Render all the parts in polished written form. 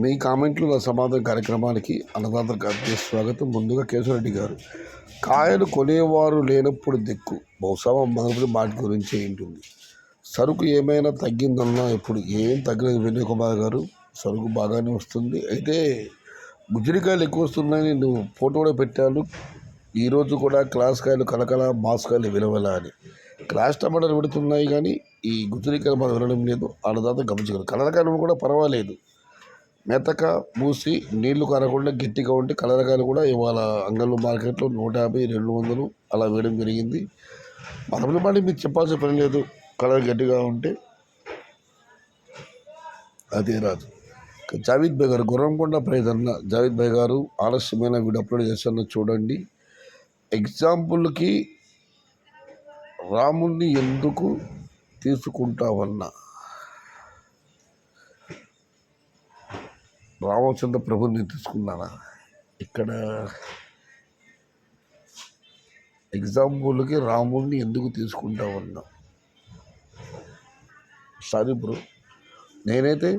మీ కామెంట్లు నా సమాధాన కార్యక్రమానికి అన్నదాతలకు స్వాగతం. ముందుగా కేశవరెడ్డి గారు, కాయలు కొనేవారు లేనప్పుడు దిక్కు బహుశా మొదటి వాటి గురించి ఏంటుంది? సరుకు ఏమైనా తగ్గిందన్నా ఇప్పుడు ఏం తగ్గలేదు వినయ్ కుమార్ గారు. సరుకు బాగానే వస్తుంది. అయితే గుజ్జిరికాయలు ఎక్కువ వస్తున్నాయని నువ్వు ఫోటో కూడా పెట్టాను. ఈరోజు కూడా క్లాస్ కాయలు కలకల, మాస్కాయలు విలువల అని. క్లాస్ టమాటాలు పెడుతున్నాయి కానీ ఈ గుజ్జిరికాయలు మనం వినడం లేదు. అన్నదాత గమనించగలరు. కలరకాయలు కూడా పర్వాలేదు, మెతక మూసి నీళ్లు కారకుండా గట్టిగా ఉంటే కలరకాయలు కూడా ఇవాళ అంగళ్ళు మార్కెట్లో 150, 200 అలా వేయడం జరిగింది. మనములు మాట మీరు చెప్పాల్సిన పని లేదు. కలర్ గట్టిగా ఉంటే అదే రాదు. జావీద్ భాయ్ గారు, గుర్రంకొండ ప్రైజ్ అన్న జావీద్ భాయ్ గారు, ఆలస్యమైన వీడియో అప్లోడ్ చేస్తాను చూడండి. ఎగ్జాంపుల్కి రాముణ్ణి ఎందుకు తీసుకుంటావన్నా, రామచంద్ర ప్రభుని తీసుకున్నానా? ఇక్కడ ఎగ్జాంపుల్కి రాముడిని ఎందుకు తీసుకుంటావన్నా, సారీ బ్రో, నేనైతే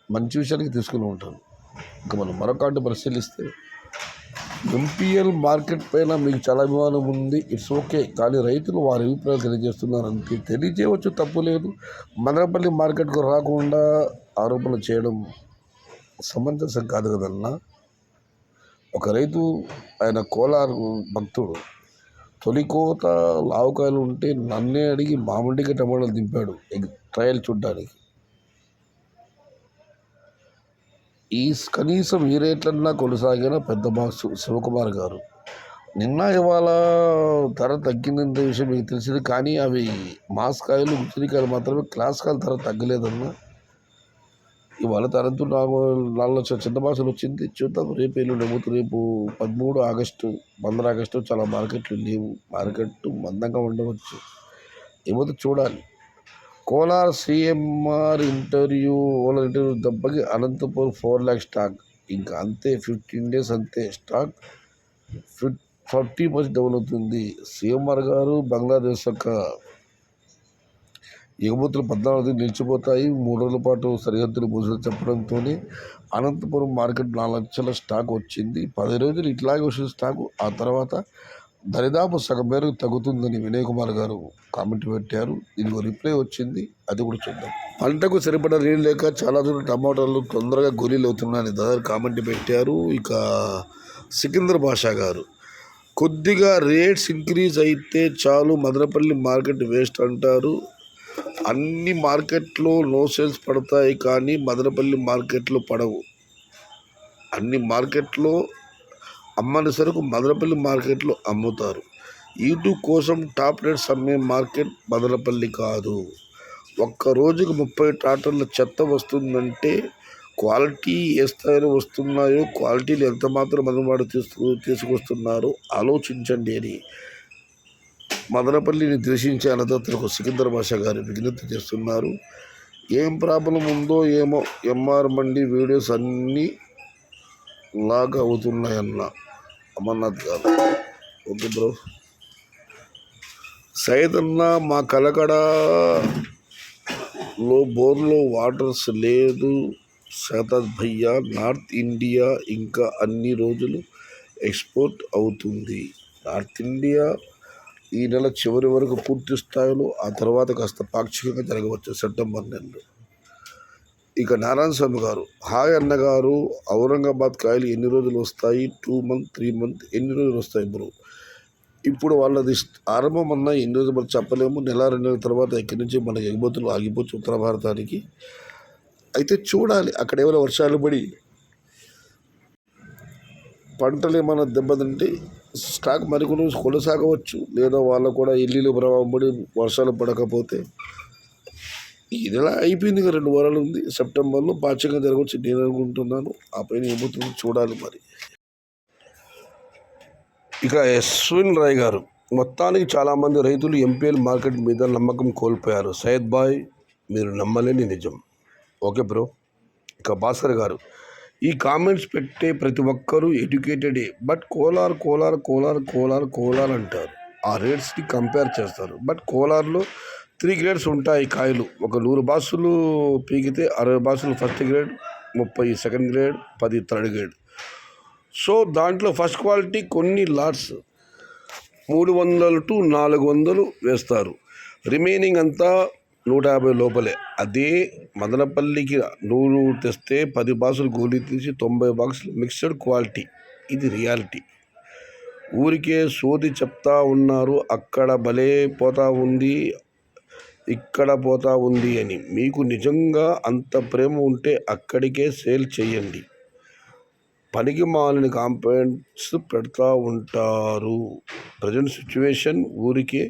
మంచి విషయానికి తీసుకుని ఉంటాను. ఇంకా మనం మరొక అంటే పరిశీలిస్తే ఎంపీఎల్ మార్కెట్ పైన మీకు చాలా అభిమానం ఉంది, ఇట్స్ ఓకే. కానీ రైతులు వారి అభిప్రాయాలు తెలియజేస్తున్నారు అంతే. తెలియజేయవచ్చు, తప్పు లేదు. మదనపల్లి మార్కెట్కు రాకుండా ఆరోపణలు చేయడం సమంజసం కాదు కదన్నా. ఒక రైతు, ఆయన కోలార్ భక్తుడు, తొలికోత లావుకాయలు ఉంటే నన్నే అడిగి మామిడికి టమాటాలు దింపాడు ట్రయల్ చూడ్డానికి. ఈ కనీసం ఈ రేట్లన్నా కొనసాగిన పెద్ద బాక్స్ శివకుమార్ గారు. నిన్న ఇవాళ ధర తగ్గిందంటే విషయం మీకు తెలిసింది, కానీ అవి మాస్ కాయలు, గుత్తికాయలు మాత్రమే. క్లాస్ కాయలు ధర తగ్గలేదన్నా. ఇవాళ తరంతు 4 చిన్న బాక్సులు వచ్చింది. చూద్దాం రేపు ఎల్లుండి. రేపు 13 ఆగస్టు, 15 ఆగస్టు చాలా మార్కెట్లు లేవు. మార్కెట్ మందంగా ఉండవచ్చు, ఏమవుతుందో చూడాలి. కోలార్ సీఎంఆర్ ఇంటర్వ్యూ దెబ్బకి అనంతపూర్ 4 lakhs స్టాక్ ఇంకా అంతే. 15 days అంతే. స్టాక్ 40% డౌన్ అవుతుంది. సీఎంఆర్ గారు బంగ్లాదేశ్ యొక్క ఎగుమతులు 14 నిలిచిపోతాయి. 3 రోజుల పాటు సరిహద్దులు మూసుకొని చెప్పడంతో అనంతపురం మార్కెట్ 4 లక్షల స్టాక్ వచ్చింది. 10 రోజులు ఇట్లాగే వచ్చిన స్టాకు ఆ తర్వాత దరిదాపు సగం మేరకు తగ్గుతుందని వినయ్ కుమార్ గారు కామెంట్ పెట్టారు. దీనికి రిప్లై వచ్చింది, అది కూడా చూద్దాం. పంటకు సరిపడా నీళ్ళు లేక చాలా చోట్ల టమాటాలు తొందరగా గొలీలు అవుతున్నాయని దాదాపు కామెంట్ పెట్టారు. ఇక సికిందర్ బాషా గారు, కొద్దిగా రేట్స్ ఇంక్రీజ్ అయితే చాలు, మదనపల్లి మార్కెట్ వేస్ట్ అంటారు. అన్ని మార్కెట్లో నో సేల్స్ పడతాయి కానీ మదనపల్లి మార్కెట్లో పడవు. అన్ని మార్కెట్లో అమ్మని సరుకు మదనపల్లి మార్కెట్లో అమ్ముతారు. యూట్యూబ్ కోసం టాప్ రేట్స్ అమ్మే మార్కెట్ మదనపల్లి కాదు. ఒక్క రోజుకు 30 ట్రాక్టర్ల చెత్త వస్తుందంటే క్వాలిటీ ఏ స్థాయిలో వస్తున్నాయో, క్వాలిటీలు ఎంత మాత్రం మదనవాడు తీసుకొస్తున్నారో ఆలోచించండి అని మదనపల్లిని ద్వేషించే అన్నదాతలకు సికిందర్ బాషా గారు విజ్ఞప్తి చేస్తున్నారు. ఏం ప్రాబ్లం ఉందో ఏమో, ఎంఆర్ మండి వీడియోస్ అన్నీ లాగ్ అవుతున్నాయన్న అమర్నాథ్ గారు. Okay bro. సైద్ అన్న, మా కలకడలో బోర్లో వాటర్స్ లేదు. శాతాజ్ భయ్యా, నార్త్ ఇండియా ఇంకా అన్ని రోజులు ఎక్స్పోర్ట్ అవుతుంది. నార్త్ ఇండియా ఈ నెల చివరి వరకు పూర్తి స్థాయిలో, ఆ తర్వాత కాస్త పాక్షికంగా జరగవచ్చు సెప్టెంబర్ నెలలో. ఇక నారాయణ స్వామి గారు, హాయ్ అన్నగారు, ఔరంగాబాద్ కాయలు ఎన్ని రోజులు వస్తాయి? 2 months 3 months ఎన్ని రోజులు వస్తాయి బ్రో? ఇప్పుడు వాళ్ళది ఆరంభం అన్నా ఎన్ని రోజులు మనం చెప్పలేము. 1-2 నెలల తర్వాత ఇక్కడి నుంచి మనకి ఎగుమతులు ఆగిపోవచ్చు ఉత్తర భారతానికి. అయితే చూడాలి, అక్కడ ఏమైనా వర్షాలు పడి పంటలు ఏమైనా దెబ్బతింటే స్టాక్ మరికొన్ని కొనసాగవచ్చు. లేదా వాళ్ళకు కూడా ఇల్లు ప్రభావం పడి వర్షాలు పడకపోతే ఈ నెల అయిపోయింది, 2 వారాలు ఉంది. సెప్టెంబర్లో పాక్షికంగా జరగవచ్చు నేను అనుకుంటున్నాను. ఆ పైన ఏమవుతుందో చూడాలి మరి. ఇక యశ్విన్ రాయ్ గారు, మొత్తానికి చాలామంది రైతులు ఎంపీఎల్ మార్కెట్ మీద నమ్మకం కోల్పోయారు. సయ్యద్ బాయ్, మీరు నమ్మలేని నిజం. Okay bro. ఇక భాస్కర్ గారు, ఈ కామెంట్స్ పెట్టే ప్రతి ఒక్కరూ ఎడ్యుకేటెడే, బట్ కోలార్ కోలార్ కోలార్ కోలార్ కోలార్ అంటారు. ఆ రేట్స్ని కంపేర్ చేస్తారు. బట్ కోలార్లో 3 grades ఉంటాయి కాయలు. ఒక 100 బాక్సులు పీకితే 60 బాక్సులు first grade, 30 second grade, 10 third grade. So దాంట్లో ఫస్ట్ క్వాలిటీ కొన్ని లాట్స్ 300 to 400 వేస్తారు. రిమైనింగ్ అంతా 150 లోపలే. అదే మదనపల్లికి నూరు తెస్తే 10 బాక్సులు గోలీ తీసి 90 బాక్సులు మిక్స్డ్ క్వాలిటీ. ఇది రియాలిటీ. ఊరికే సోది చెప్తా ఉన్నారు, అక్కడ భలే పోతా ఉంది, ఇక్కడ పోతా ఉంది అని. మీకు నిజంగా అంత ప్రేమ ఉంటే అక్కడికే సేల్ చేయండి. పనికి మాలిన కాంప్లైంట్స్ పెడతా ఉంటారు. ప్రజెంట్ సిచ్యువేషన్ ఊరికే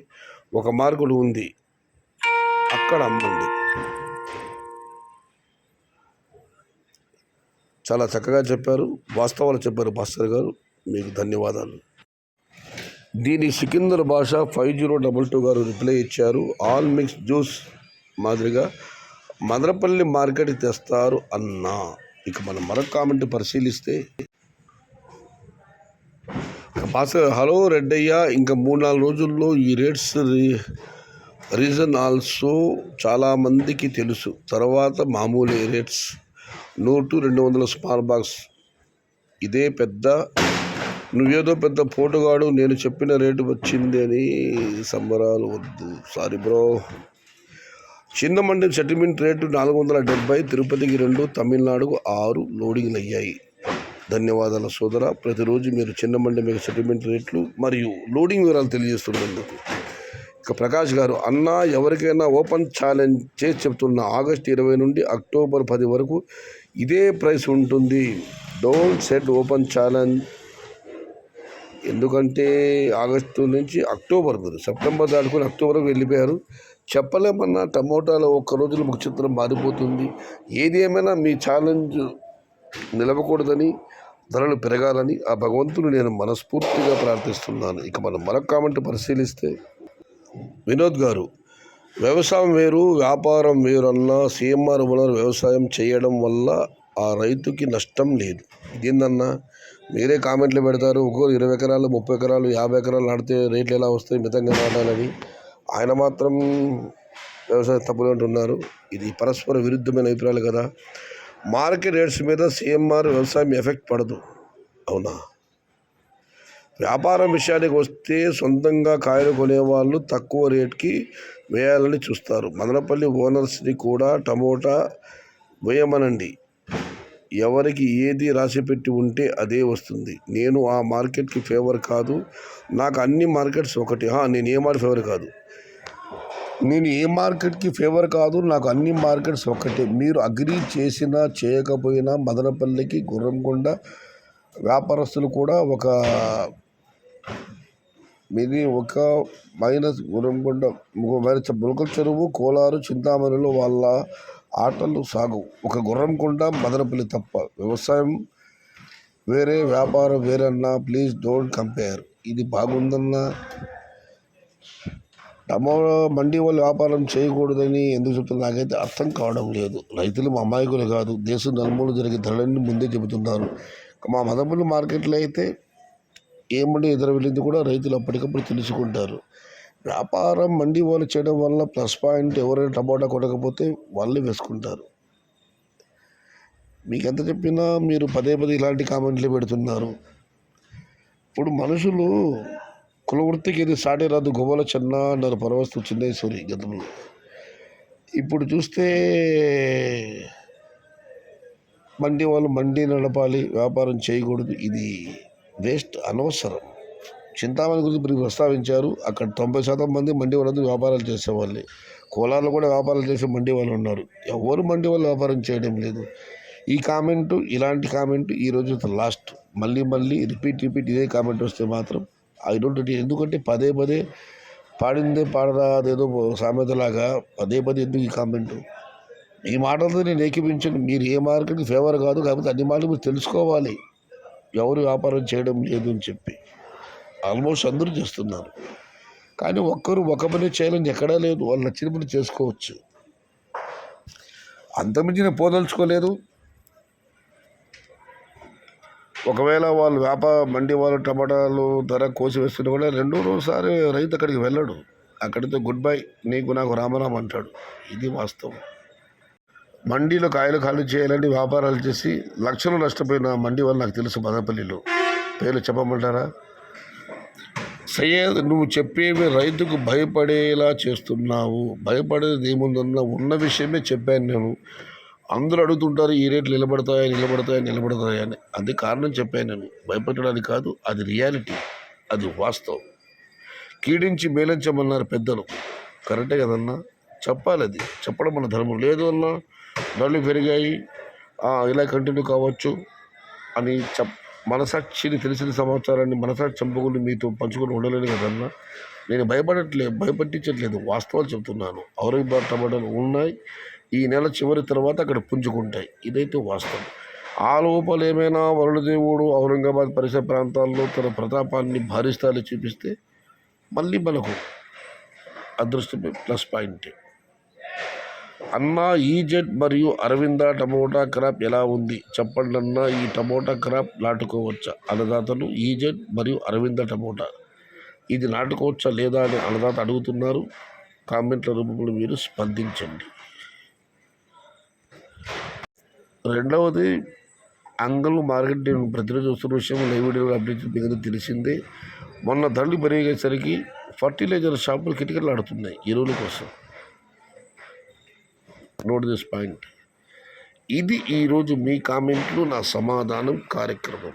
ఒక మార్కెట్ ఉంది, అక్కడ అమ్మండి. చాలా చక్కగా చెప్పారు, వాస్తవాలు చెప్పారు భాస్కర్ గారు, మీకు ధన్యవాదాలు. దీని సికిందర్ భాష 5022 గారు రిప్లై ఇచ్చారు. ఆల్ మిక్స్ జ్యూస్ మాదిరిగా మదనపల్లి మార్కెట్కి తెస్తారు అన్నా. ఇక మనం మరొక కామెంట్ పరిశీలిస్తే, భాస్కర్ హలో రెడ్డయ్య, ఇంకా 3-4 రోజుల్లో ఈ రేట్స్ రీజన్ ఆల్సో చాలామందికి తెలుసు. తర్వాత మామూలు రేట్స్ 100 to 200 స్మాల్ బాక్స్. ఇదే పెద్ద, నువ్వేదో పెద్ద పోటుగాడు, నేను చెప్పిన రేటు వచ్చింది అని సంబరాలు వద్దు. Sorry bro. చిన్న మండి సెటిల్మెంట్ రేటు 470, తిరుపతికి 2, తమిళనాడుకు 6 లోడింగ్లు అయ్యాయి. ధన్యవాదాలు సోదర. ప్రతిరోజు మీరు చిన్న మండి మీకు సెటిల్మెంట్ రేట్లు మరియు లోడింగ్ వివరాలు తెలియజేస్తున్నందుకు. ఇక ప్రకాష్ గారు, అన్న ఎవరికైనా ఓపెన్ ఛాలెంజ్ చేసి చెప్తున్నా, ఆగస్టు 20 నుండి అక్టోబర్ 10 వరకు ఇదే ప్రైస్ ఉంటుంది. Don't set open challenge. ఎందుకంటే ఆగస్టు నుంచి అక్టోబర్, సెప్టెంబర్ దాటుకుని అక్టోబర్కి వెళ్ళిపోయారు. చెప్పలేమన్నా, టమోటాలో ఒక్క రోజులో ముఖ చిత్రం మారిపోతుంది. ఏది ఏమైనా మీ ఛాలెంజ్ నిలవకూడదని, ధరలు పెరగాలని ఆ భగవంతుని నేను మనస్ఫూర్తిగా ప్రార్థిస్తున్నాను. ఇక మనం మరొక కామెంట్ పరిశీలిస్తే, వినోద్ గారు, వ్యవసాయం వేరు వ్యాపారం వేరు అన్న. సిఎంఆర్ ఓనర్ వ్యవసాయం చేయడం వల్ల ఆ రైతుకి నష్టం లేదు. ఇదేందన్నా మీరే కామెంట్లు పెడతారు, ఒక్కొక్కరు 20 ఎకరాలు 30 ఎకరాలు 50 ఎకరాలు నాటితే రేట్లు ఎలా వస్తాయి, మితంగా నాటాలని. ఆయన మాత్రం వ్యవసాయం తప్పులు అంటున్నారు. ఇది పరస్పర విరుద్ధమైన అభిప్రాయాలు కదా. మార్కెట్ రేట్స్ మీద సిఎంఆర్ వ్యవసాయం ఎఫెక్ట్ పడదు, అవునా? వ్యాపారం విషయానికి వస్తే సొంతంగా కాయలు కొనేవాళ్ళు తక్కువ రేట్కి వేయాలని చూస్తారు. మదనపల్లి ఓనర్స్ని కూడా టమోటా వేయమనండి. ఎవరికి ఏది రాసిపెట్టి ఉంటే అదే వస్తుంది. నేను ఆ మార్కెట్కి ఫేవర్ కాదు, నాకు అన్ని మార్కెట్స్ ఒకటి. నేను ఏ మార్కెట్కి ఫేవర్ కాదు, నాకు అన్ని మార్కెట్స్ ఒకటే. మీరు అగ్రీ చేసినా చేయకపోయినా మదనపల్లికి గుర్రంకొండ వ్యాపారస్తులు కూడా ఒక మైనస్. గుర్రంకొండ ములకల చెరువు, కోలారు, చింతామణిలో వాళ్ళ ఆటలు సాగు. ఒక గుర్రంకొండ మదనపల్లి తప్ప. వ్యవసాయం వేరే వ్యాపారం వేరన్నా. Please don't compare. ఇది బాగుందన్నా. టమోటా మండి వాళ్ళు వ్యాపారం చేయకూడదని ఎందుకు చెప్తున్నారు నాకైతే అర్థం కావడం లేదు. రైతులు మా అమాయకులు కాదు, దేశం నలుమూలలు జరిగే ధరలన్నీ ముందే చెబుతున్నారు. మా మదనపల్లి మార్కెట్లో అయితే ఏమండి ఎదురు వెళ్ళింది కూడా రైతులు అప్పటికప్పుడు తెలుసుకుంటారు. వ్యాపారం మండి వాళ్ళు చేయడం వల్ల ప్లస్ పాయింట్, ఎవరైనా టమోటా కొనకపోతే వాళ్ళే వేసుకుంటారు. మీకు ఎంత చెప్పినా మీరు పదే ఇలాంటి కామెంట్లే పెడుతున్నారు. ఇప్పుడు మనుషులు కులవృత్తికి ఏది సాటే రాదు, గొవ్వల చెన్న అన్నారు పరవస్తు చిన్నేశ్వరి గతంలో. ఇప్పుడు చూస్తే మండి వాళ్ళు మండి నడపాలి, వ్యాపారం చేయకూడదు. ఇది వేస్ట్, అనవసరం. చింతామణి గురించి మీరు ప్రస్తావించారు. అక్కడ 90% మంది మండి వాళ్ళందరూ వ్యాపారాలు చేసేవాళ్ళే. కోలార్లో కూడా వ్యాపారాలు చేసే మండి వాళ్ళు ఉన్నారు. ఎవరు మండి వాళ్ళు వ్యాపారం చేయడం లేదు. ఈ కామెంటు, ఇలాంటి కామెంటు ఈరోజు లాస్ట్. మళ్ళీ రిపీట్ ఇదే కామెంట్ వస్తే మాత్రం ఐ డోంట్. ఎందుకంటే పదే పాడిందే పాడరాదేదో సామెతలాగా పదే ఎందుకు ఈ కామెంటు? ఈ మాటలతో నేను ఏకీపించండి. మీరు ఏ మార్కెట్కి ఫేవర్ కాదు, కాకపోతే అన్ని మాటలు మీరు తెలుసుకోవాలి. ఎవరు వ్యాపారం చేయడం లేదు అని చెప్పి ఆల్మోస్ట్ అందరూ చేస్తున్నారు. కానీ ఒక్కరు ఒక పని చేయాలని ఎక్కడా లేదు. వాళ్ళు నచ్చిన పని చేసుకోవచ్చు. అంతమించి నేను పోదలుచుకోలేదు. ఒకవేళ వాళ్ళు మండి వాళ్ళు టమాటాలు ధర కోసి వేస్తున్నా కూడా రెండోసారి రైతు అక్కడికి వెళ్ళడు. అక్కడితో గుడ్ బై, నీకు నాకు రామరామ్ అంటాడు. ఇది వాస్తవం. మండీలో కాయలు ఖాళీ చేయాలని వ్యాపారాలు చేసి లక్షలు నష్టపోయిన మండి వాళ్ళు నాకు తెలుసు మదనపల్లిలో. పేర్లు చెప్పమంటారా? సయ్యద్, నువ్వు చెప్పేవి రైతుకు భయపడేలా చేస్తున్నావు. భయపడేది ఏముందన్నా ఉన్న విషయమే చెప్పాను నేను. అందరూ అడుగుతుంటారు ఈ రేట్లు నిలబడతాయని. అది కారణం చెప్పాను నేను. భయపెట్టడానికి కాదు, అది రియాలిటీ, అది వాస్తవం. కీడించి మేలించమన్నారు పెద్దలు, కరెక్టే కదన్నా. చెప్పాలి, అది చెప్పడం మన ధర్మం. లేదు అన్నా ధరలు పెరిగాయి, ఇలా కంటిన్యూ కావచ్చు అని మనసాక్షిని తెలిసిన సమాచారాన్ని మనసాక్షి చంపుకుని మీతో పంచుకొని ఉండలేను కదన్నా. నేను భయపట్టించట్లేదు, వాస్తవాలు చెప్తున్నాను. ఔరంగాబాద్ టమాటాలు ఉన్నాయి, ఈ నెల చివరి తర్వాత అక్కడ పుంజుకుంటాయి, ఇదైతే వాస్తవం. ఆ లోపల ఏమైనా వరుణదేవుడు ఔరంగాబాద్ పరిసర ప్రాంతాల్లో తన ప్రతాపాన్ని భారీ స్థాయిలో చూపిస్తే మళ్ళీ మనకు అదృష్టమే ప్లస్ పాయింట్. అన్నా, ఈజెడ్ మరియు అరవింద టమోటా క్రాప్ ఎలా ఉంది చెప్పండి అన్నా. ఈ టమోటా క్రాప్ నాటుకోవచ్చా? అన్నదాతలు ఈజెడ్ మరియు అరవింద టమోటా ఇది నాటుకోవచ్చా లేదా అని అన్నదాత అడుగుతున్నారు. కామెంట్ల రూపంలో మీరు స్పందించండి. రెండవది, అంగల్ మార్కెట్ నేను ప్రతిరోజు చూస్తున్న విషయం, లైవ్ వీడియోలో అప్డేట్ మీకు తెలిసిందే. మొన్న ధరలు పెరిగేసరికి ఫర్టిలైజర్ షాపులు కిటకిటలు ఆడుతున్నాయి ఎరువుల కోసం. Note this point. ఇది ఈరోజు మీ కామెంట్లు నా సమాధానం కార్యక్రమం.